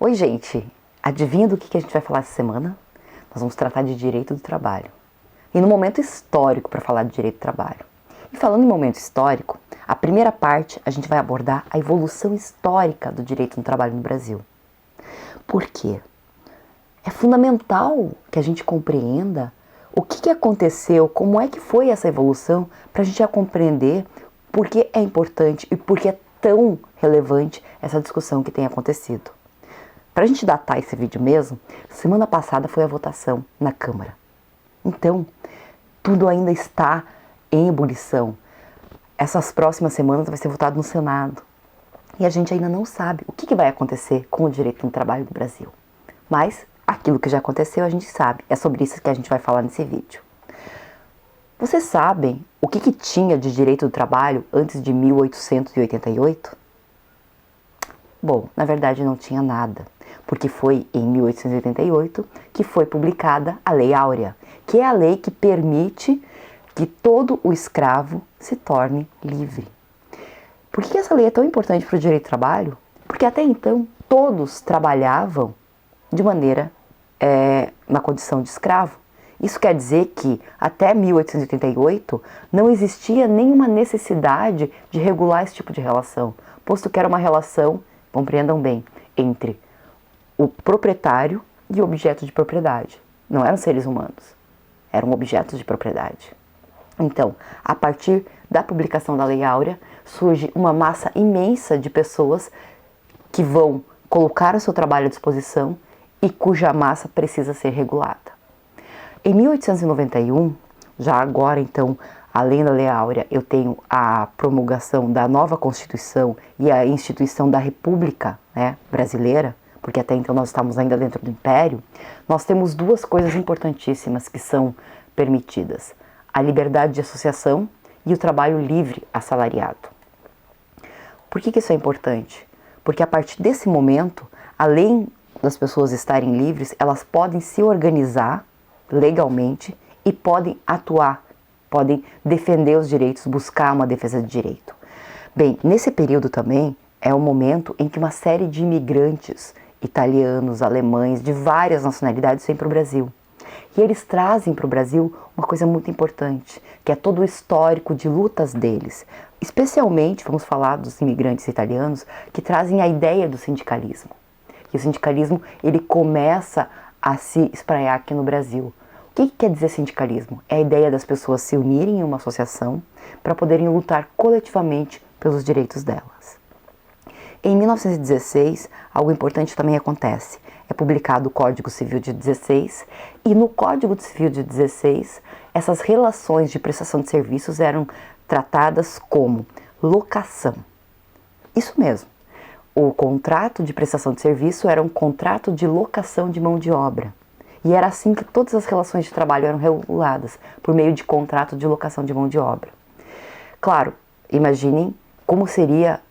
Oi, gente! Adivinha do que a gente vai falar essa semana? Nós vamos tratar de direito do trabalho. E no momento histórico para falar de direito do trabalho. E falando em momento histórico, a primeira parte a gente vai abordar a evolução histórica do direito do trabalho no Brasil. Por quê? É fundamental que a gente compreenda o que aconteceu, como é que foi essa evolução, para a gente já compreender por que é importante e por que é tão relevante essa discussão que tem acontecido. Para a gente datar esse vídeo mesmo, semana passada foi a votação na Câmara. Então, tudo ainda está em ebulição. Essas próximas semanas vai ser votado no Senado. E a gente ainda não sabe o que vai acontecer com o direito do trabalho do Brasil. Mas aquilo que já aconteceu a gente sabe. É sobre isso que a gente vai falar nesse vídeo. Vocês sabem o que tinha de direito do trabalho antes de 1888? Bom, na verdade não tinha nada, porque foi em 1888 que foi publicada a Lei Áurea, que é a lei que permite que todo o escravo se torne livre. Por que essa lei é tão importante para o direito do trabalho? Porque até então todos trabalhavam de maneira na condição de escravo. Isso quer dizer que até 1888 não existia nenhuma necessidade de regular esse tipo de relação, posto que era uma relação, compreendam bem, entre o proprietário e o objeto de propriedade. Não eram seres humanos, eram objetos de propriedade. Então, a partir da publicação da Lei Áurea, surge uma massa imensa de pessoas que vão colocar o seu trabalho à disposição e cuja massa precisa ser regulada. Em 1891, já agora então, além da Lei Áurea, eu tenho a promulgação da nova Constituição e a instituição da República, brasileira, porque até então nós estamos ainda dentro do Império. Nós temos duas coisas importantíssimas que são permitidas: a liberdade de associação e o trabalho livre assalariado. Por que isso é importante? Porque a partir desse momento, além das pessoas estarem livres, elas podem se organizar legalmente e podem atuar, podem defender os direitos, buscar uma defesa de direito. Bem, nesse período também é o momento em que uma série de imigrantes italianos, alemães, de várias nacionalidades vêm para o Brasil. E eles trazem para o Brasil uma coisa muito importante, que é todo o histórico de lutas deles. Especialmente, vamos falar dos imigrantes italianos, que trazem a ideia do sindicalismo. E o sindicalismo, ele começa a se espraiar aqui no Brasil. O que quer dizer sindicalismo? É a ideia das pessoas se unirem em uma associação para poderem lutar coletivamente pelos direitos delas. Em 1916, algo importante também acontece. É publicado o Código Civil de 16 e no Código Civil de 16, essas relações de prestação de serviços eram tratadas como locação. Isso mesmo. O contrato de prestação de serviço era um contrato de locação de mão de obra. E era assim que todas as relações de trabalho eram reguladas, por meio de contrato de locação de mão de obra. Claro, imaginem como seria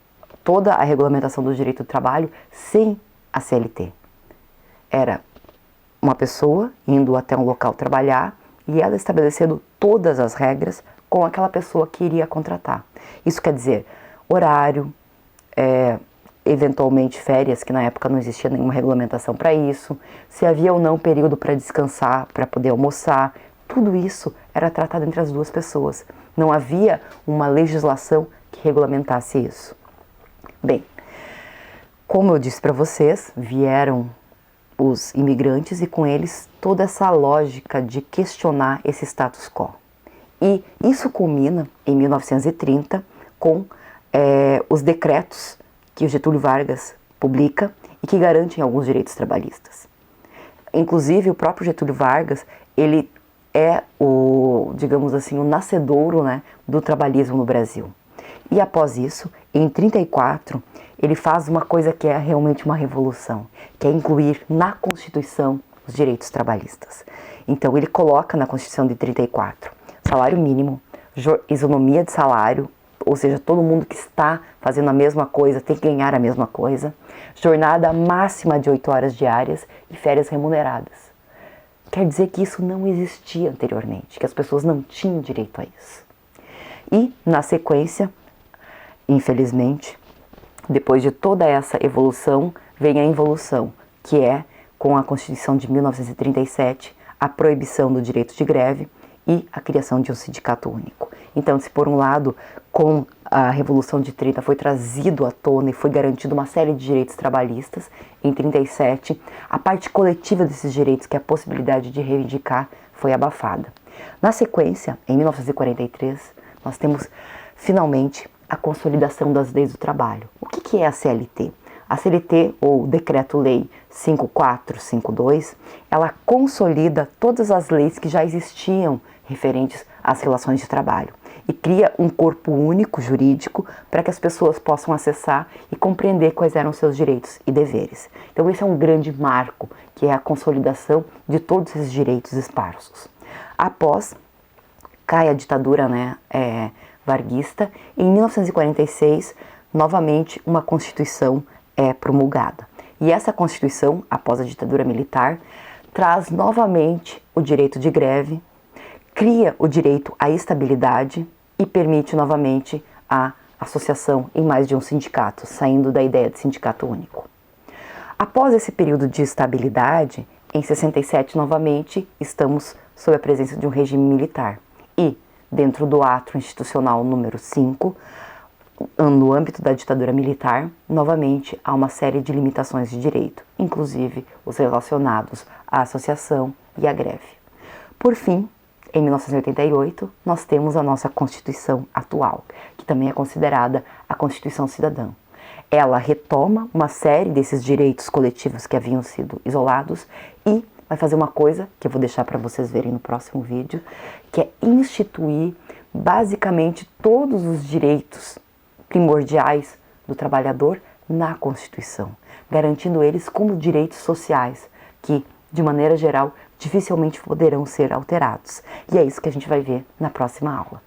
toda a regulamentação do direito do trabalho sem a CLT. Era uma pessoa indo até um local trabalhar e ela estabelecendo todas as regras com aquela pessoa que iria contratar. Isso quer dizer horário, eventualmente férias, que na época não existia nenhuma regulamentação para isso, se havia ou não período para descansar, para poder almoçar, tudo isso era tratado entre as duas pessoas. Não havia uma legislação que regulamentasse isso. Bem, como eu disse para vocês, vieram os imigrantes e com eles toda essa lógica de questionar esse status quo. E isso culmina em 1930 com os decretos que o Getúlio Vargas publica e que garantem alguns direitos trabalhistas. Inclusive, o próprio Getúlio Vargas, ele é digamos assim, o nascedouro, do trabalhismo no Brasil. E após isso, em 34, ele faz uma coisa que é realmente uma revolução, que é incluir na Constituição os direitos trabalhistas. Então, ele coloca na Constituição de 34 salário mínimo, isonomia de salário, ou seja, todo mundo que está fazendo a mesma coisa tem que ganhar a mesma coisa, jornada máxima de 8 horas diárias e férias remuneradas. Quer dizer que isso não existia anteriormente, que as pessoas não tinham direito a isso. E, na sequência, infelizmente, depois de toda essa evolução, vem a involução, que é, com a Constituição de 1937, a proibição do direito de greve e a criação de um sindicato único. Então, se por um lado, com a Revolução de 30 foi trazido à tona e foi garantido uma série de direitos trabalhistas, em 37, a parte coletiva desses direitos, que é a possibilidade de reivindicar, foi abafada. Na sequência, em 1943, nós temos finalmente a consolidação das leis do trabalho. O que é a CLT? A CLT, ou Decreto-Lei 5452, ela consolida todas as leis que já existiam referentes às relações de trabalho e cria um corpo único jurídico para que as pessoas possam acessar e compreender quais eram seus direitos e deveres. Então esse é um grande marco, que é a consolidação de todos esses direitos esparsos. Após, cai a ditadura varguista, e em 1946, novamente, uma Constituição é promulgada. E essa Constituição, após a ditadura militar, traz novamente o direito de greve, cria o direito à estabilidade e permite novamente a associação em mais de um sindicato, saindo da ideia de sindicato único. Após esse período de estabilidade, em 67 novamente estamos sob a presença de um regime militar e, dentro do ato institucional número 5, no âmbito da ditadura militar, novamente há uma série de limitações de direito, inclusive os relacionados à associação e à greve. Por fim, em 1988, nós temos a nossa Constituição atual, que também é considerada a Constituição Cidadã. Ela retoma uma série desses direitos coletivos que haviam sido isolados e vai fazer uma coisa que eu vou deixar para vocês verem no próximo vídeo, que é instituir basicamente todos os direitos primordiais do trabalhador na Constituição, garantindo eles como direitos sociais, que, de maneira geral, dificilmente poderão ser alterados. E é isso que a gente vai ver na próxima aula.